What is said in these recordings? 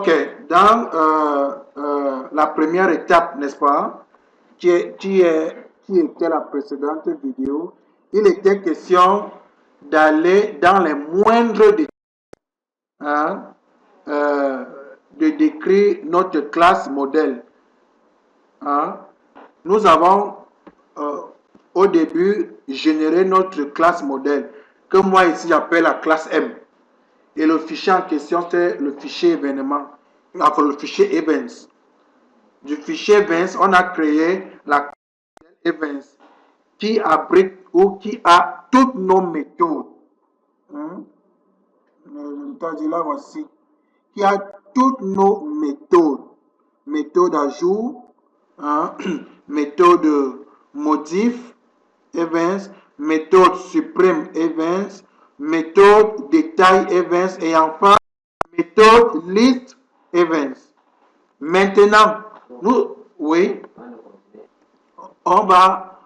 Ok, dans la première étape, n'est-ce pas, qui était la précédente vidéo, il était question d'aller dans les moindres détails, hein, de décrire notre classe modèle. Hein. Nous avons au début généré notre classe modèle, que moi ici j'appelle la classe M. Et le fichier en question, c'est le fichier événement, enfin le fichier events. Du fichier events, on a créé la classe events qui abrite ou qui a toutes nos méthodes. Hein? Là voici. Qui a toutes nos méthodes. Méthode ajout, hein? Méthode modif, events, méthode supprime, events, méthode détail, events, et enfin, méthode list, events. Maintenant, oui, on va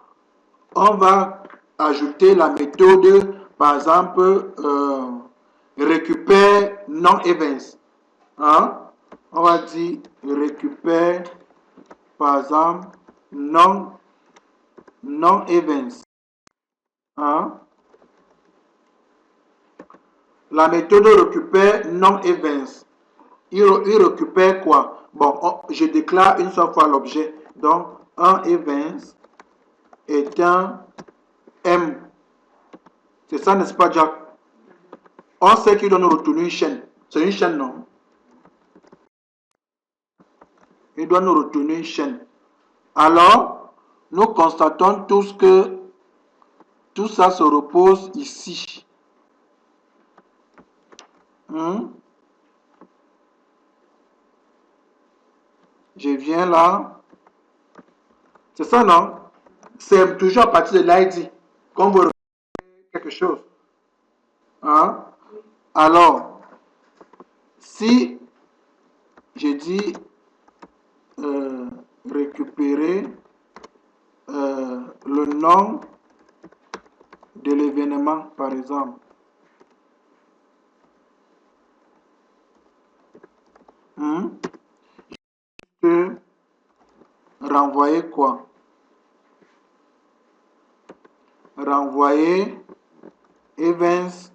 ajouter la méthode, par exemple, récupère non-events. Hein? On va dire récupère, par exemple, non-events. Hein? La méthode récupère non-events. Il récupère quoi? Bon, je déclare une seule fois l'objet. Donc, un events est un M. C'est ça, n'est-ce pas, Jack? On sait qu'il doit nous retourner une chaîne. C'est une chaîne, non? Il doit nous retourner une chaîne. Alors, nous constatons tous que tout ça se repose ici. Je viens là. C'est ça, non? C'est toujours à partir de l'ID qu'on veut quelque chose. Hein? Alors, si je dis récupérer le nom de l'événement, par exemple. Je peux renvoyer quoi? Renvoyer events,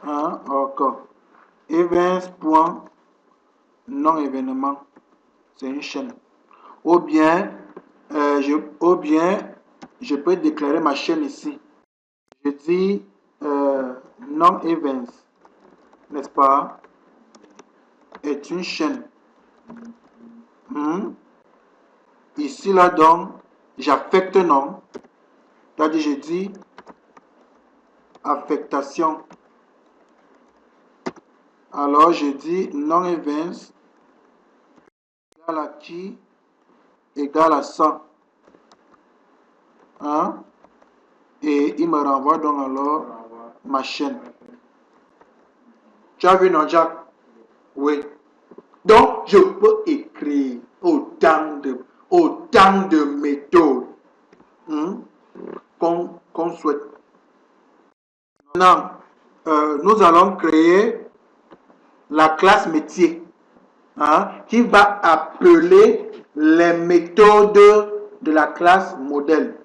hein, encore. Events.non événement. C'est une chaîne. Ou bien, je peux déclarer ma chaîne ici. Je dis non events, n'est-ce pas, est une chaîne. Ici, là, donc, j'affecte non. C'est-à-dire, je dis affectation. Alors, je dis non events égale à qui? Égale à 100. Hein? Et il me renvoie donc alors ma chaîne. Tu as vu, non, Jack? Oui. Donc, je peux écrire autant de méthodes qu'on souhaite. Maintenant, nous allons créer la classe métier, hein, qui va appeler les méthodes de la classe modèle.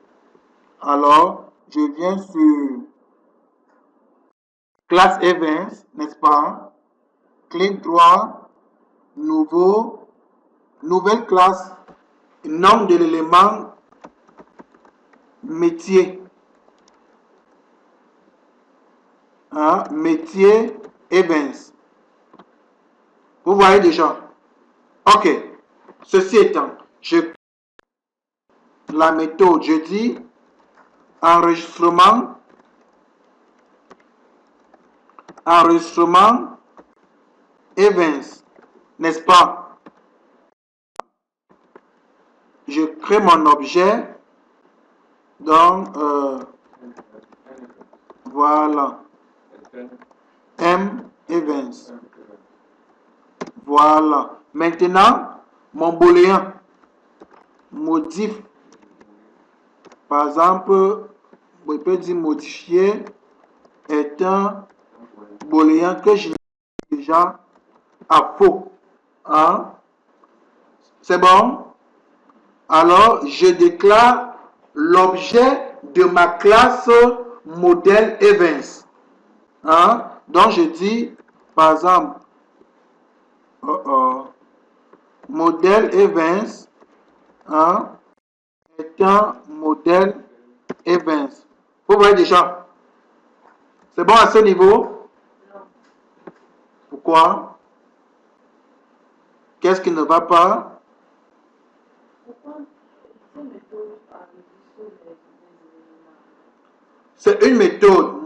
Alors, je viens sur classe events, n'est-ce pas? Clic droit, nouvelle classe, nom de l'élément métier. Hein, métier events. Vous voyez déjà? Ok. Ceci étant, la méthode, je dis enregistrement events, n'est-ce pas? Je crée mon objet. Donc, voilà. M events. Voilà. Maintenant, mon booléen modif. Par exemple, je peux dire modifier est un booléen que je déjà à faux. Hein? C'est bon? Alors, je déclare l'objet de ma classe modèle Evans. Hein? Donc, je dis, par exemple, modèle Evans, hein, est un modèle Evans. Vous voyez déjà? C'est bon à ce niveau? Pourquoi? Qu'est-ce qui ne va pas? C'est une méthode.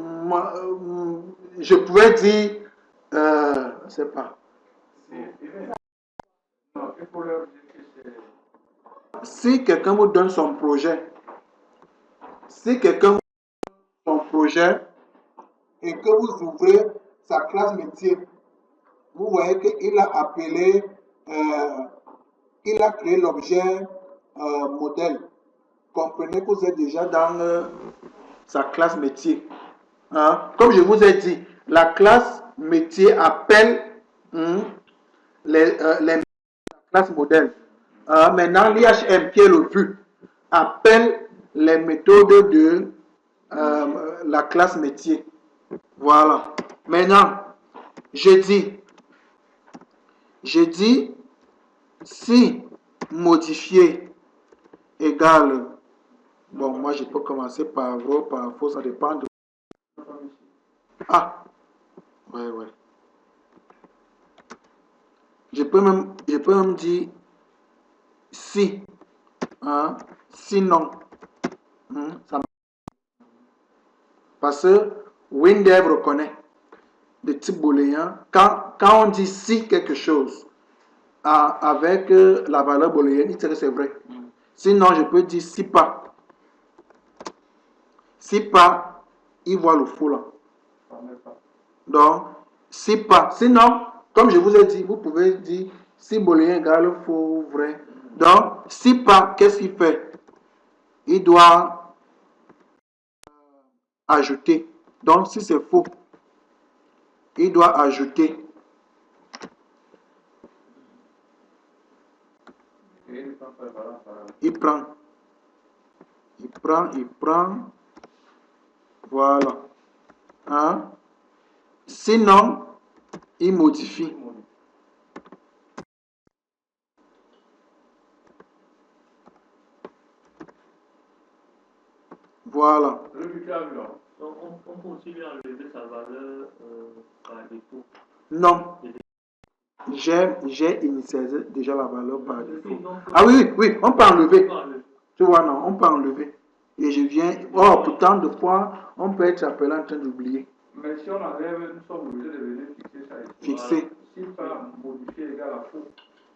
Je pourrais dire, je ne sais pas. Si quelqu'un vous donne son projet, si quelqu'un vous donne son projet et que vous ouvrez sa classe métier, vous voyez qu'il a appelé, il a créé l'objet modèle. Comprenez que vous êtes déjà dans sa classe métier. Hein? Comme je vous ai dit, la classe métier appelle les classes modèles. Maintenant, l'IHM, qui est le but, appelle les méthodes de la classe métier. Voilà. Maintenant, je dis, si modifier égale, bon, moi je peux commencer par vrai, par faux, ça dépend de... Ah, ouais. Je peux même dire si, hein, sinon, ça parce que WinDev reconnaît de type booléen. Quand on dit si quelque chose avec la valeur booléenne, il sait que c'est vrai. Sinon, je peux dire si pas. Si pas, il voit le faux là. Donc, si pas. Sinon, comme je vous ai dit, vous pouvez dire si booléen égale faux ou vrai. Donc, si pas, qu'est-ce qu'il fait? Il doit ajouter. Donc, si c'est faux, il doit ajouter. Il prend. Voilà. Hein? Sinon, il modifie. Voilà. Donc, on peut aussi lui enlever sa valeur par défaut. Non. J'ai initialisé déjà la valeur par défaut. Ah oui, on peut enlever. Tu vois, non, on peut enlever. Et je viens. Oh, pourtant, de fois, on peut être appelé en train d'oublier. Mais si on enlève, nous sommes obligés de venir fixer ça. Fixer. Si pas modifier égale à faux.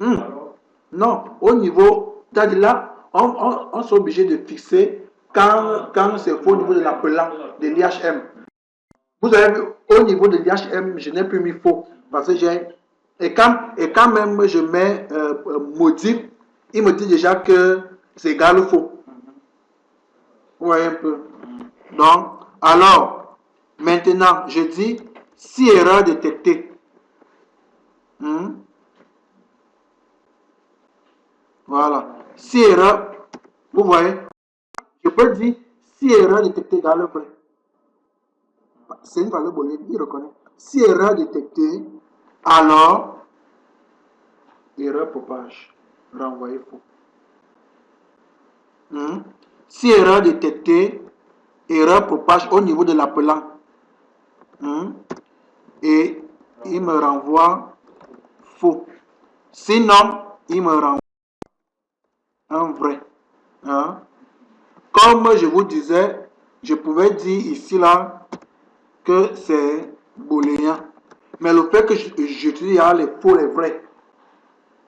Alors... Non, au niveau, c'est-à-dire là, on est obligé de fixer quand c'est faux au niveau de l'appelant de l'IHM. Vous avez vu, au niveau de l'IHM, je n'ai plus mis faux. Parce que j'ai. Et quand même je mets modif, il me dit déjà que c'est égal ou faux. Vous voyez un peu. Donc, alors, maintenant, je dis si erreur détectée. Voilà. Si erreur, vous voyez, je peux dire si erreur détectée égale vrai. C'est une valeur booléenne, il reconnaît. Si erreur détectée, alors erreur propage, renvoyer faux. Si erreur détectée, erreur propage au niveau de l'appelant. Et il me renvoie faux. Sinon, il me renvoie un vrai. Comme je vous disais, je pouvais dire ici là que c'est booléen. Mais le fait que j'utilise les faux et vrais,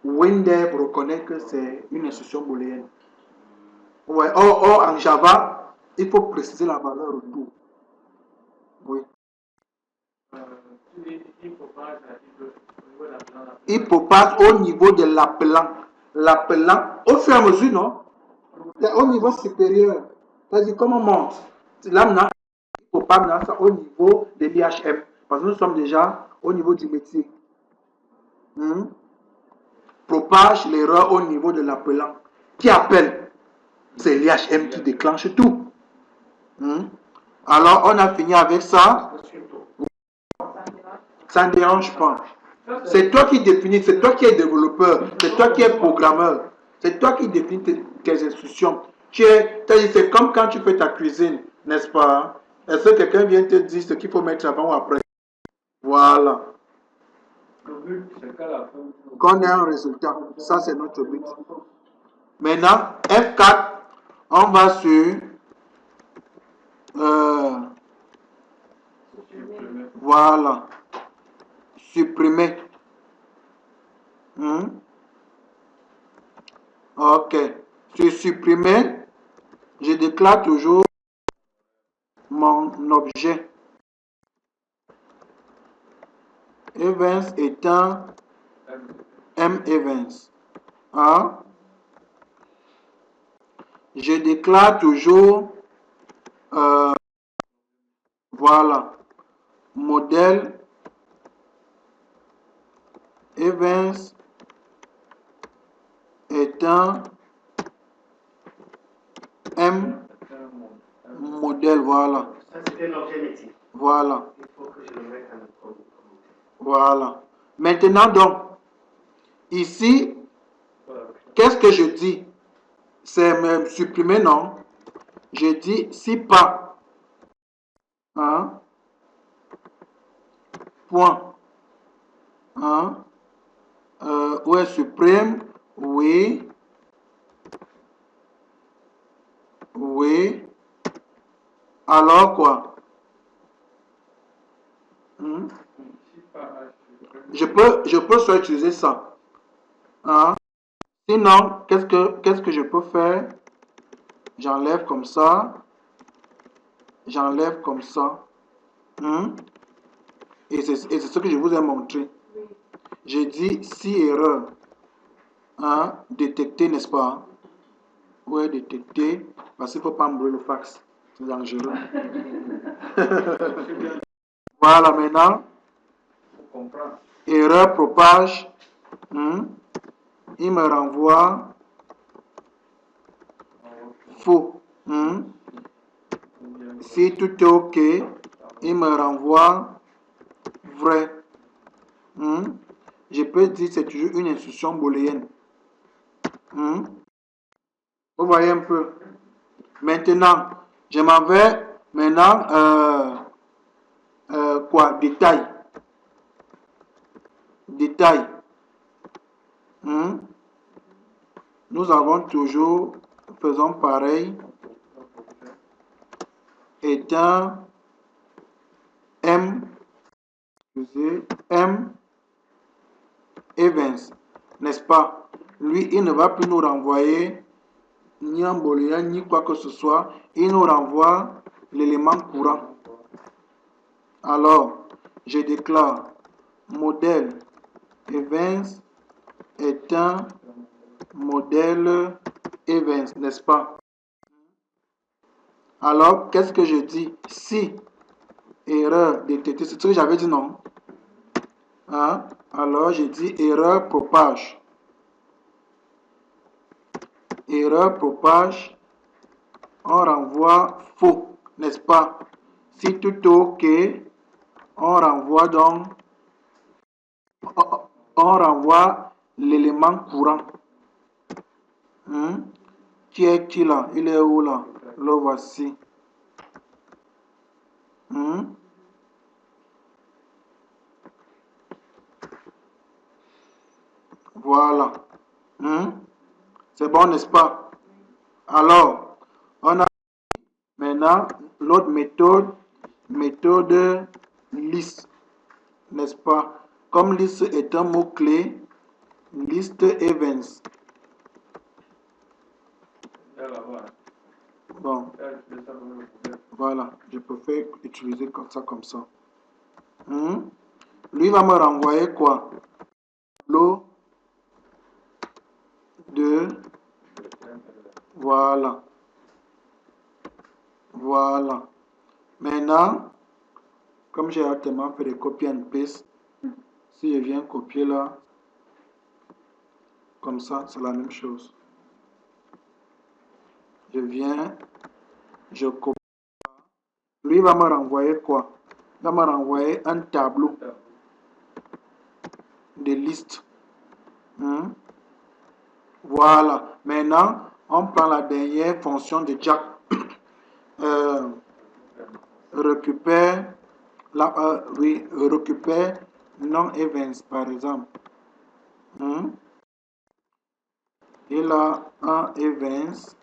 WinDev reconnaît que c'est une instruction booléenne. Ouais. Or, en Java, il faut préciser la valeur retour. Oui. Il propage au niveau de l'appelant. L'appelant, au fur et à mesure, non? C'est au niveau supérieur. C'est-à-dire, comment on monte? Là, maintenant, il propage ça au niveau de l'IHM. Parce que nous sommes déjà au niveau du métier. propage l'erreur au niveau de l'appelant. Qui appelle? C'est l'IHM qui déclenche tout. Alors, on a fini avec ça. Ça ne dérange pas. C'est toi qui définis, c'est toi qui es développeur, c'est toi qui es programmeur, c'est toi qui définis tes instructions. C'est comme quand tu fais ta cuisine, n'est-ce pas? Est-ce que quelqu'un vient te dire ce qu'il faut mettre avant ou après? Voilà. Le but, c'est qu'à la fin, Qu'on ait un résultat. Ça, c'est notre but. Maintenant, F4, on va sur voilà. Supprimer. Ok. Sur supprimer, je déclare toujours mon objet. Events étant M Events. Je déclare toujours voilà, modèle Events étant M modèle, voilà. Ça, c'était l'objet métier. Voilà. Il faut que je le mette en code. Voilà. Maintenant, donc, ici, qu'est-ce que je dis? C'est me supprimer, non? Je dis si pas. Point. Où est supprime? Oui. Oui. Alors quoi? Je peux soit utiliser ça. Sinon, qu'est-ce que je peux faire? J'enlève comme ça. J'enlève comme ça. Et c'est ce que je vous ai montré. J'ai dit si erreur. Détecter, n'est-ce pas? Oui, détecter. Parce qu'il ne faut pas embrûler le fax. C'est dangereux. Voilà, maintenant. Erreur propage. Il me renvoie faux. Si tout est OK, il me renvoie vrai. Je peux dire que c'est toujours une instruction booléenne. Vous voyez un peu. Maintenant, je m'en vais maintenant quoi? Détail. Détail. Nous avons toujours, faisons pareil, étant M, excusez, M Evans, n'est-ce pas? Lui, il ne va plus nous renvoyer ni en booléen, ni quoi que ce soit. Il nous renvoie l'élément courant. Alors, je déclare modèle Evans est un modèle Evans, n'est-ce pas? Alors, qu'est-ce que je dis? Si erreur détectée, c'est ce que j'avais dit, non? Alors, je dis erreur propage. Erreur propage, on renvoie faux, n'est-ce pas? Si tout est OK, on renvoie donc, on renvoie l'élément courant. Qui est-il là? Il est où là? Le voici. Voilà. C'est bon, n'est-ce pas? Alors, on a maintenant l'autre méthode liste, n'est-ce pas? Comme liste est un mot-clé, liste events. Bon, voilà, je peux faire utiliser comme ça. Lui va me renvoyer quoi? L'eau de voilà. Voilà. Maintenant, comme j'ai actuellement fait des copies and paste, si je viens copier là, Comme ça, c'est la même chose. Je viens, je copie. Lui va me renvoyer quoi? Il va me renvoyer un tableau de liste. Hein? Voilà. Maintenant, on prend la dernière fonction de Jack. Récupère récupère non-events, par exemple. Hein? Il a un events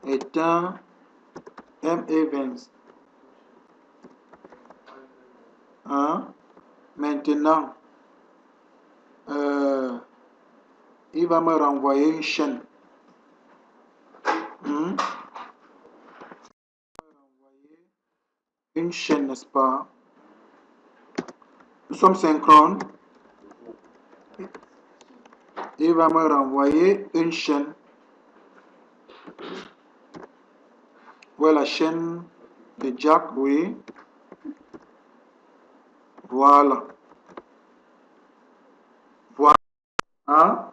est un m-events. Hein? Maintenant, il va me renvoyer une chaîne. Hein? Une chaîne, n'est-ce pas? Nous sommes synchrones. Il va me renvoyer une chaîne. Voilà la chaîne de Jack, oui. Voilà. Voilà. Hein?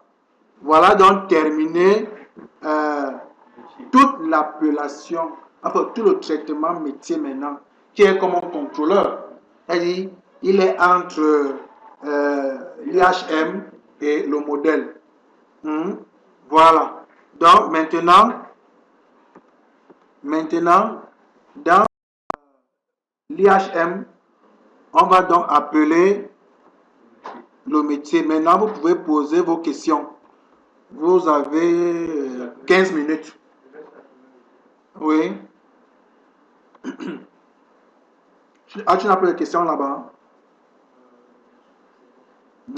Voilà donc terminé toute l'appellation, enfin tout le traitement métier maintenant, qui est comme un contrôleur. C'est-à-dire, il est entre l'IHM et le modèle. Voilà. Donc maintenant, dans l'IHM, on va donc appeler le métier. Maintenant, vous pouvez poser vos questions. Vous avez 15 minutes. Oui. Ah, tu n'as pas de questions là-bas?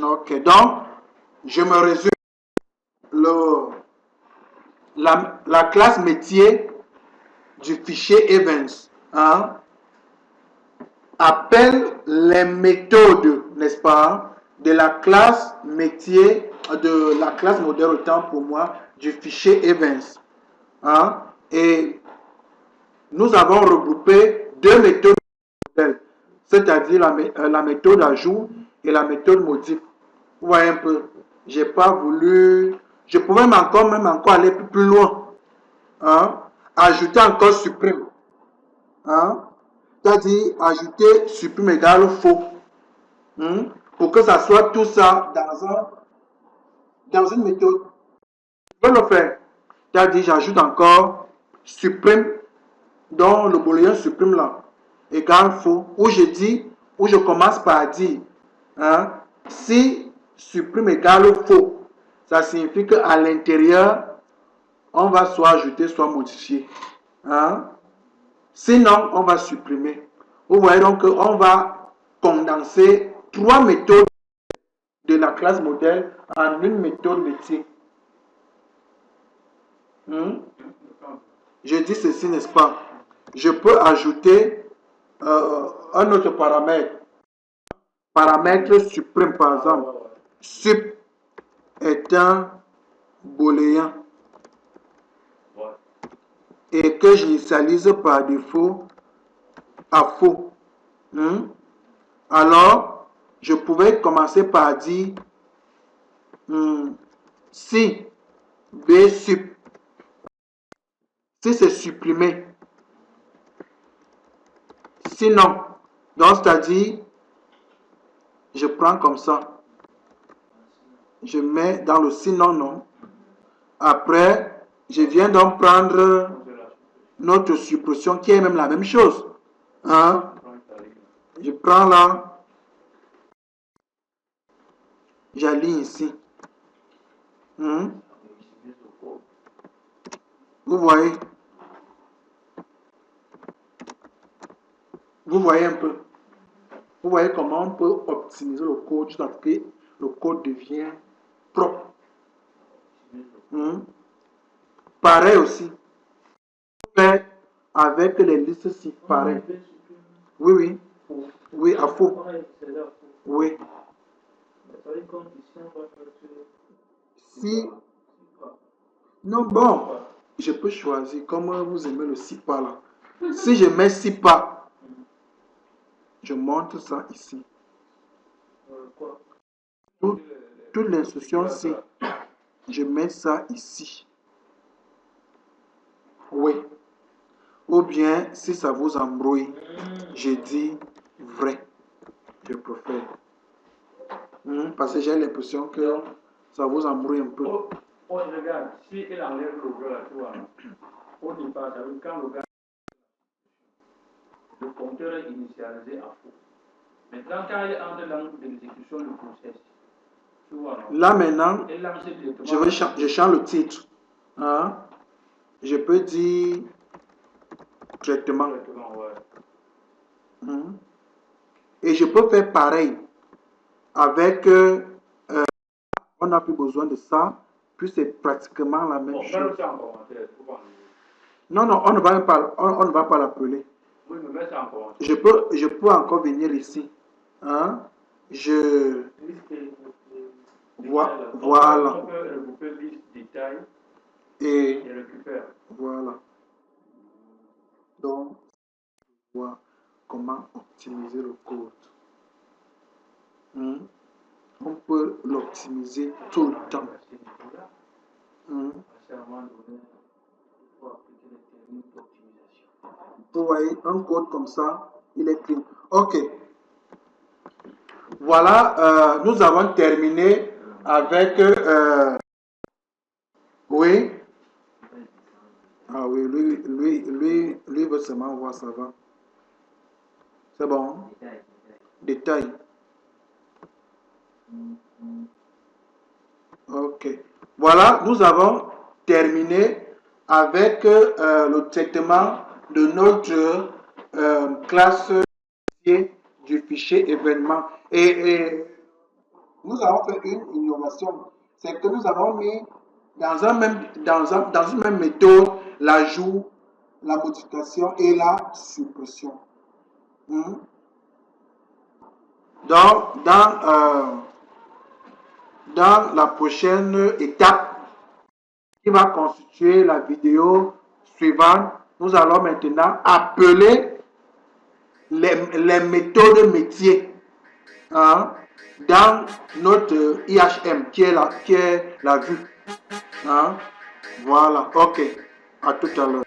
Ok. Donc, je me résume. La classe métier du fichier Events appelle les méthodes, n'est-ce pas, de la classe métier, de la classe modèle autant pour moi, du fichier Events. Et nous avons regroupé deux méthodes modèles, c'est-à-dire la méthode ajout et la méthode modif. Vous voyez un peu, j'ai pas voulu, je pouvais même encore aller plus loin. Ajouter encore supprime. C'est-à-dire ajouter supprime égale faux. Pour que ça soit tout ça dans une méthode. Je peux le faire. C'est-à-dire j'ajoute encore supprime, dont le booléen supprime là, égale faux. Où je commence par dire si supprime égale faux, ça signifie qu'à l'intérieur, on va soit ajouter, soit modifier. Sinon, on va supprimer. Vous voyez donc qu'on va condenser trois méthodes de la classe modèle en une méthode métier. Je dis ceci, n'est-ce pas? Je peux ajouter un autre paramètre. Paramètre supprime, par exemple. Sup est un booléen. Et que j'initialise par défaut à faux. Alors, je pouvais commencer par dire si B sup, si c'est supprimé, sinon, donc c'est-à-dire, je prends comme ça, je mets dans le sinon non. Après, je viens donc prendre notre suppression qui est même la même chose. Je prends là, j'aligne ici. Vous voyez? Vous voyez un peu? Vous voyez comment on peut optimiser le code jusqu'à ce que le code devient propre. Pareil aussi. Fait avec les listes si pareil. Oui. Oui, à faux. Oui. Si. Non, bon. Je peux choisir comme vous aimez le 6 pas là. Si je mets 6 pas, je monte ça ici. Tout toutes les instructions-ci. Je mets ça ici. Oui. Ou bien, si ça vous embrouille, je dis vrai. Je préfère. Parce que j'ai l'impression que ça vous embrouille un peu. Oh, regarde, si il enlève le bleu là, tu vois, au départ, ça veut dire quand le gars, le compteur est initialisé à faux. Maintenant, quand il entre dans l'exécution du process, tu vois, non? Là maintenant, Il lance directement. je change le titre. Hein? Je peux dire traitement. Ouais. Et je peux faire pareil avec on n'a plus besoin de ça, puis c'est pratiquement la même chose. Mets ça en commentaire, faut pas. Non, on ne va même pas, on ne va pas l'appeler. Oui, mais mets ça en commentaire. Je peux encore venir ici. Hein? Voilà. On peut regrouper liste détail Et récupère. voilà. Donc, on voit comment optimiser le code. On peut l'optimiser tout le temps. Vous voyez, un code comme ça, il est clean. Ok. Voilà, nous avons terminé avec... oui. Ah oui, lui veut seulement voir ça va. C'est bon. Détail. Ok. Voilà, nous avons terminé avec le traitement de notre classe du fichier événement. Et nous avons fait une innovation. C'est que nous avons mis dans une même méthode l'ajout, la modification et la suppression. Donc, dans la prochaine étape qui va constituer la vidéo suivante, nous allons maintenant appeler les méthodes métiers dans notre IHM qui est la vue. Voilà, ok. À tout à l'heure.